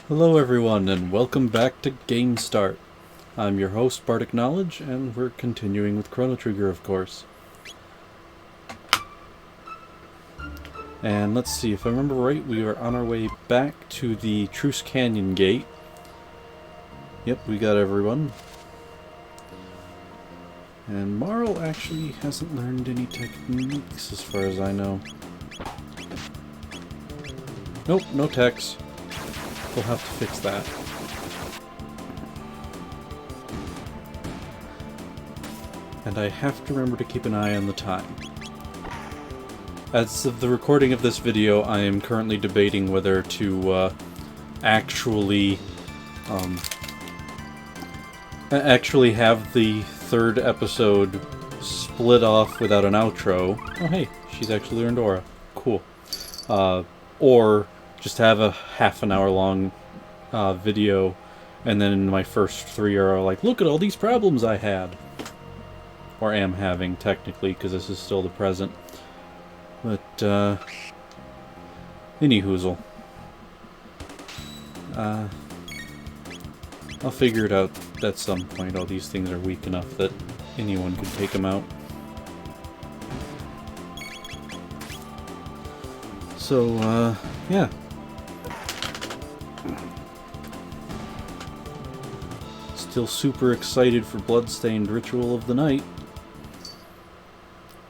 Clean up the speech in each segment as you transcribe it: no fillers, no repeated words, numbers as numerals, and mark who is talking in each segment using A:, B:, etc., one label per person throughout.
A: Hello everyone and welcome back to Game Start. I'm your host Bardic Knowledge and we're continuing with Chrono Trigger, of course. And let's see, if I remember right, we are on our way back to the Truce Canyon Gate. Yep, we got everyone. And Marl actually hasn't learned any techniques as far as I know. Nope, no techs. We'll have to fix that. And I have to remember to keep an eye on the time. As of the recording of this video, I am currently debating whether to actually have the third episode split off without an outro. Oh hey, she's actually learned Aura. Cool. Or just have a half an hour long video, and then my first three are like, look at all these problems I had. Or am having, technically, because this is still the present. But, anyhoozle. I'll figure it out at some point. All these things are weak enough that anyone could take them out. So, yeah. Still super excited for Bloodstained Ritual of the Night.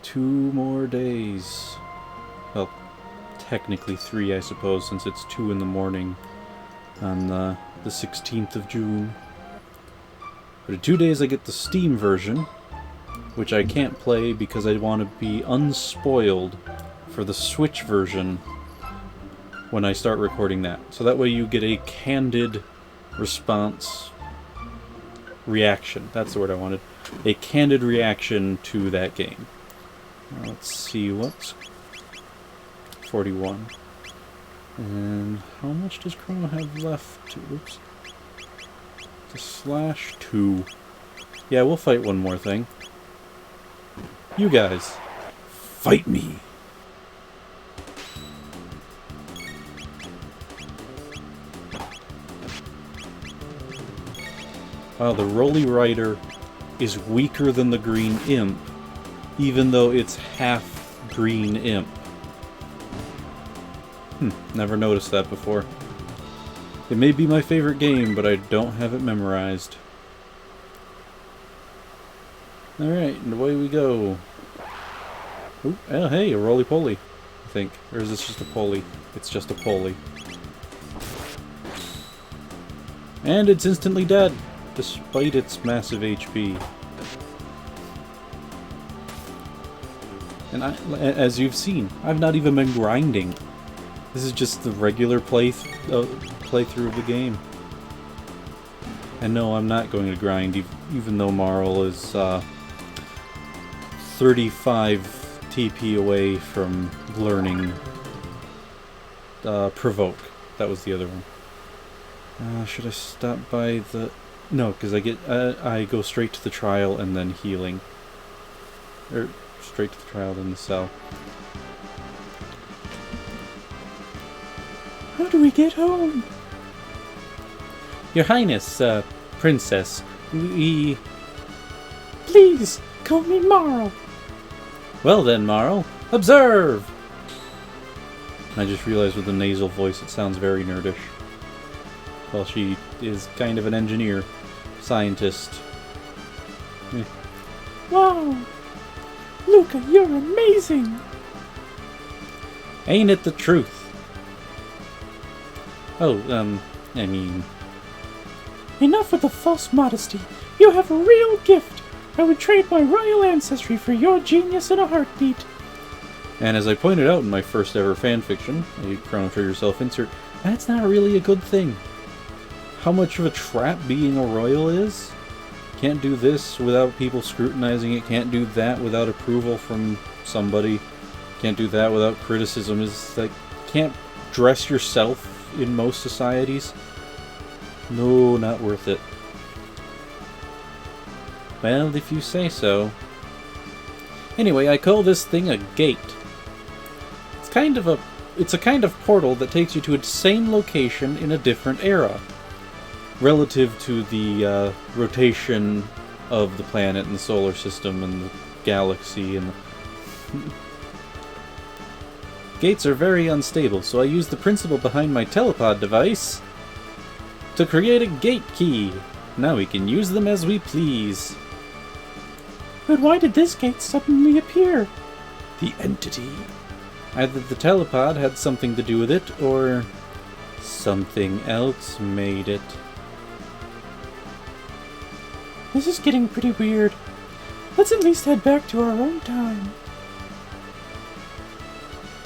A: 2 more days. Well, technically 3, I suppose, since it's 2 in the morning on the 16th of June. But in 2 days I get the Steam version, which I can't play because I want to be unspoiled for the Switch version when I start recording that. So that way you get a candid response reaction. That's the word I wanted. A candid reaction to that game. Let's see, what's 41. And how much does Chrono have left? Oops. To /2. Yeah, we'll fight one more thing. You guys, fight me! Wow, the Roly Rider is weaker than the Green Imp, even though it's half Green Imp. Never noticed that before. It may be my favorite game, but I don't have it memorized. Alright, and away we go. Ooh, oh hey, a roly-poly, I think. Or is this just a poly? It's just a poly. And it's instantly dead, despite its massive HP. And as you've seen, I've not even been grinding. This is just the regular playthrough of the game. And no, I'm not going to grind, even though Marl is 35 TP away from learning Provoke. That was the other one. Should I stop by the... No, because I go straight to the trial and then healing. Or straight to the trial, then the cell. How do we get home? Your Highness, Princess, we... Please, call me Marl. Well then, Marl, observe! I just realized with the nasal voice it sounds very nerdish. Well, she is kind of an engineer, scientist. Wow! Luca, you're amazing! Ain't it the truth? Oh, I mean... Enough with the false modesty. You have a real gift. I would trade my royal ancestry for your genius in a heartbeat. And as I pointed out in my first ever fanfiction, a Chrono Trigger self-insert, that's not really a good thing. How much of a trap being a royal is? Can't do this without people scrutinizing it, can't do that without approval from somebody, can't do that without criticism. Is like, can't dress yourself in most societies. No, not worth it. Well, if you say so. Anyway, I call this thing a gate. It's kind of a it's a kind of portal that takes you to a same location in a different era, relative to the rotation of the planet and the solar system and the galaxy and Gates are very unstable, so I use the principle behind my telepod device to create a gate key. Now we can use them as we please.
B: But why did this gate suddenly appear?
A: The entity. Either the telepod had something to do with it, or something else made it.
B: This is getting pretty weird. Let's at least head back to our own time.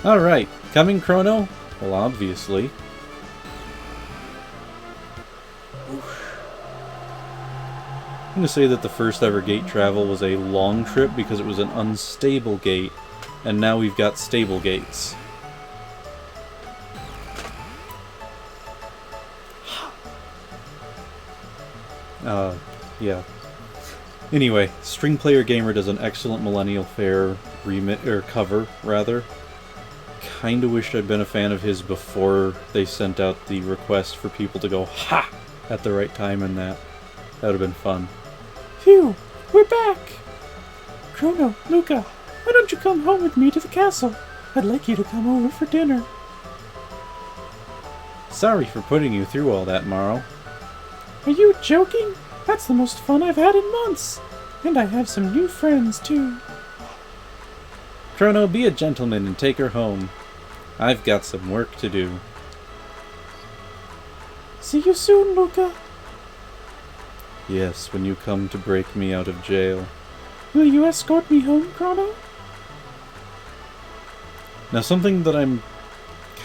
A: Alright, coming, Chrono? Well, obviously. I'm going to say that the first ever gate travel was a long trip because it was an unstable gate, and now we've got stable gates. Yeah. Anyway, String Player Gamer does an excellent Millennial Fair cover, rather. Kinda wished I'd been a fan of his before they sent out the request for people to go "ha!" at the right time, and that would have been fun.
B: Phew! We're back! Chrono, Luca, why don't you come home with me to the castle? I'd like you to come over for dinner.
A: Sorry for putting you through all that, Morrow.
B: Are you joking? That's the most fun I've had in months! And I have some new friends, too.
A: Chrono, be a gentleman and take her home. I've got some work to do.
B: See you soon, Luca.
A: Yes, when you come to break me out of jail.
B: Will you escort me home, Chrono?
A: Now, something that I'm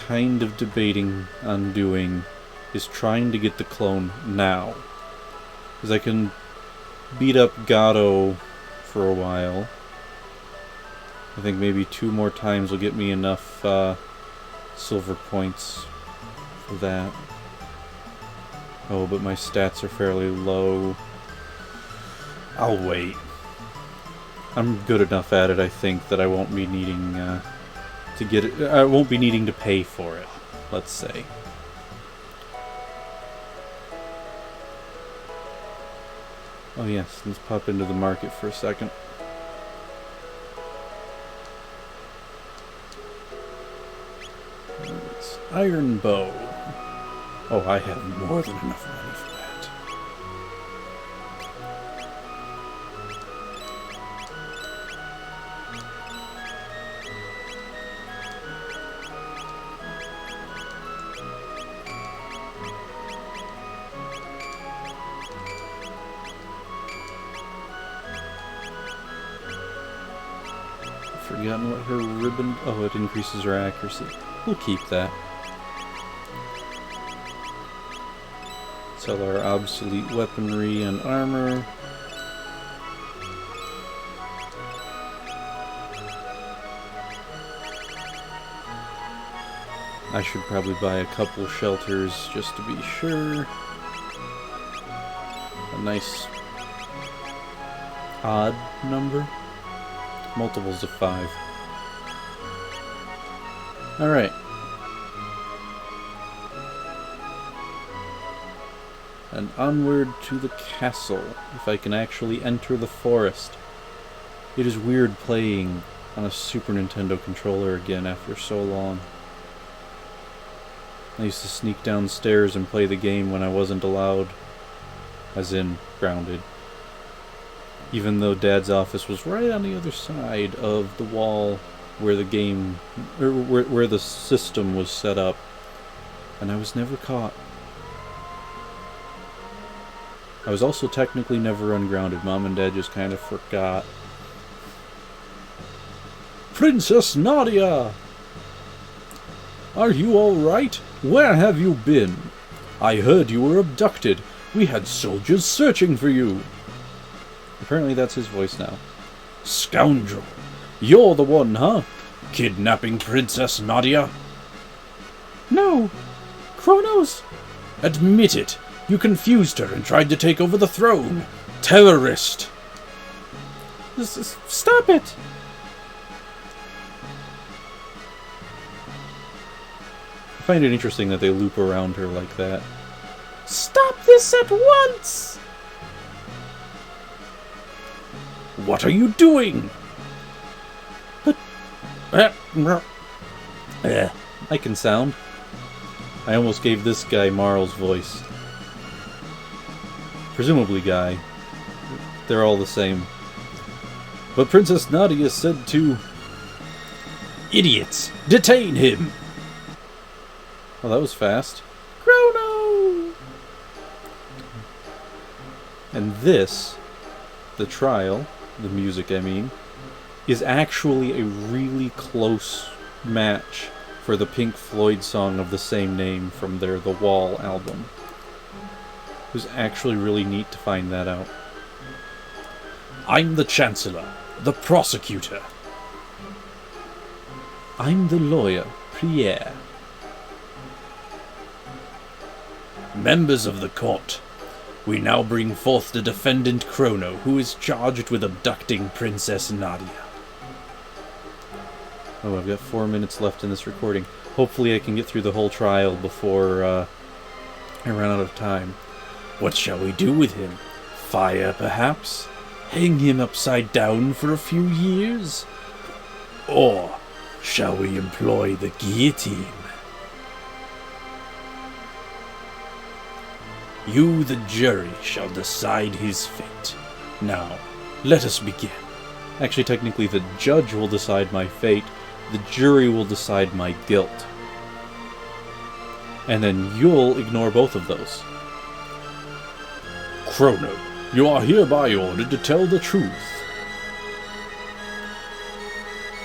A: kind of debating on doing is trying to get the clone now. Because I can beat up Gato for a while. I think maybe 2 more times will get me enough silver points for that. Oh, but my stats are fairly low. I'll wait. I'm good enough at it, I think, that I won't be needing to get it. I won't be needing to pay for it, let's say. Oh yes, let's pop into the market for a second. It's Iron Bow. Oh, I have more than enough money for that. I've forgotten what her ribbon... Oh, it increases her accuracy. We'll keep that. Sell our obsolete weaponry and armor. I should probably buy a couple shelters just to be sure. A nice odd number. Multiples of 5. Alright. And onward to the castle, if I can actually enter the forest. It is weird playing on a Super Nintendo controller again after so long. I used to sneak downstairs and play the game when I wasn't allowed, as in grounded. Even though Dad's office was right on the other side of the wall where the game, or where the system was set up, and I was never caught. I was also technically never ungrounded. Mom and Dad just kind of forgot. Princess Nadia! Are you all right? Where have you been? I heard you were abducted. We had soldiers searching for you. Apparently that's his voice now. Scoundrel! You're the one, huh? Kidnapping Princess Nadia?
B: No! Chronos!
A: Admit it! You confused her and tried to take over the throne! Terrorist!
B: Stop it!
A: find it interesting that they loop around her like that.
B: Stop this at once!
A: What are you doing?
B: But...
A: I can sound. I almost gave this guy Marl's voice. Presumably Guy. They're all the same. But Princess Nadia said to... Idiots! Detain him! Oh, that was fast.
B: Chrono!
A: And this, the trial, the music I mean, is actually a really close match for the Pink Floyd song of the same name from their The Wall album. It was actually really neat to find that out. I'm the Chancellor, the Prosecutor. I'm the lawyer, Pierre. Members of the court, we now bring forth the defendant Chrono, who is charged with abducting Princess Nadia. Oh, I've got 4 minutes left in this recording. Hopefully I can get through the whole trial before I run out of time. What shall we do with him? Fire, perhaps? Hang him upside down for a few years? Or shall we employ the guillotine? You, the jury, shall decide his fate. Now, let us begin. Actually, technically, the judge will decide my fate. The jury will decide my guilt. And then you'll ignore both of those. Chrono, you are hereby ordered to tell the truth.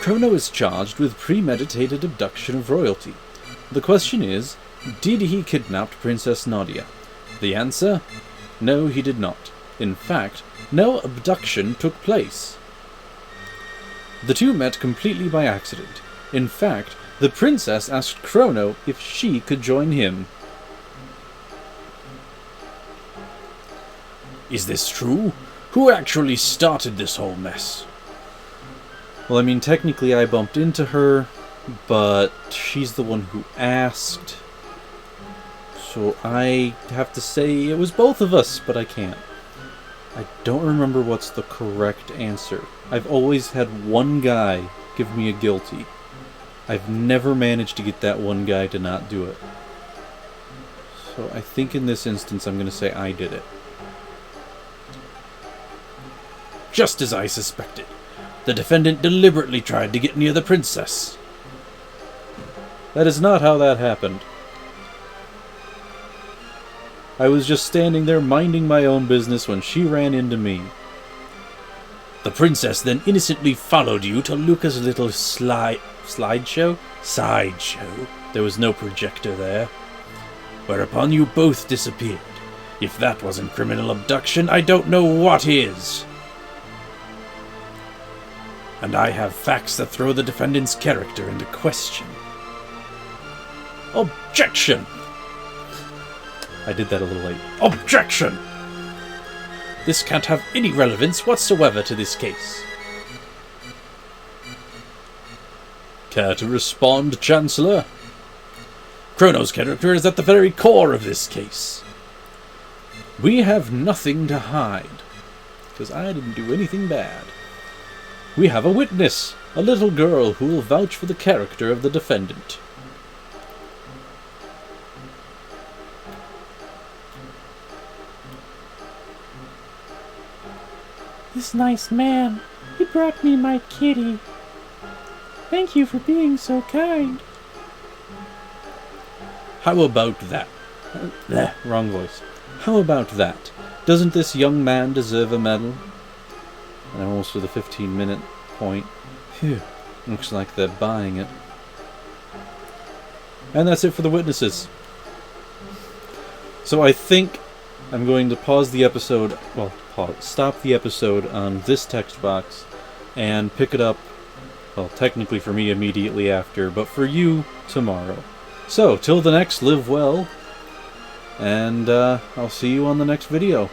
A: Chrono is charged with premeditated abduction of royalty. The question is, did he kidnap Princess Nadia? The answer? No, he did not. In fact, no abduction took place. The two met completely by accident. In fact, the princess asked Chrono if she could join him. Is this true? Who actually started this whole mess? Well, I mean, technically I bumped into her, but she's the one who asked. So I have to say it was both of us, but I can't. I don't remember what's the correct answer. I've always had one guy give me a guilty. I've never managed to get that one guy to not do it. So I think in this instance I'm going to say I did it. Just as I suspected. The defendant deliberately tried to get near the princess. That is not how that happened. I was just standing there minding my own business when she ran into me. The princess then innocently followed you to Luca's little slideshow? Sideshow. There was no projector there. Whereupon you both disappeared. If that wasn't criminal abduction, I don't know what is. And I have facts that throw the defendant's character into question. Objection! I did that a little late. Objection! This can't have any relevance whatsoever to this case. Care to respond, Chancellor? Chrono's character is at the very core of this case. We have nothing to hide, because I didn't do anything bad. We have a witness, a little girl who will vouch for the character of the defendant.
B: This nice man, he brought me my kitty. Thank you for being so kind.
A: How about that? Wrong voice. How about that? Doesn't this young man deserve a medal? And I'm almost to the 15-minute point. Phew. Looks like they're buying it. And that's it for the witnesses. So I think I'm going to pause the episode, stop the episode on this text box and pick it up, well, technically for me immediately after, but for you, tomorrow. So, till the next, live well, and I'll see you on the next video.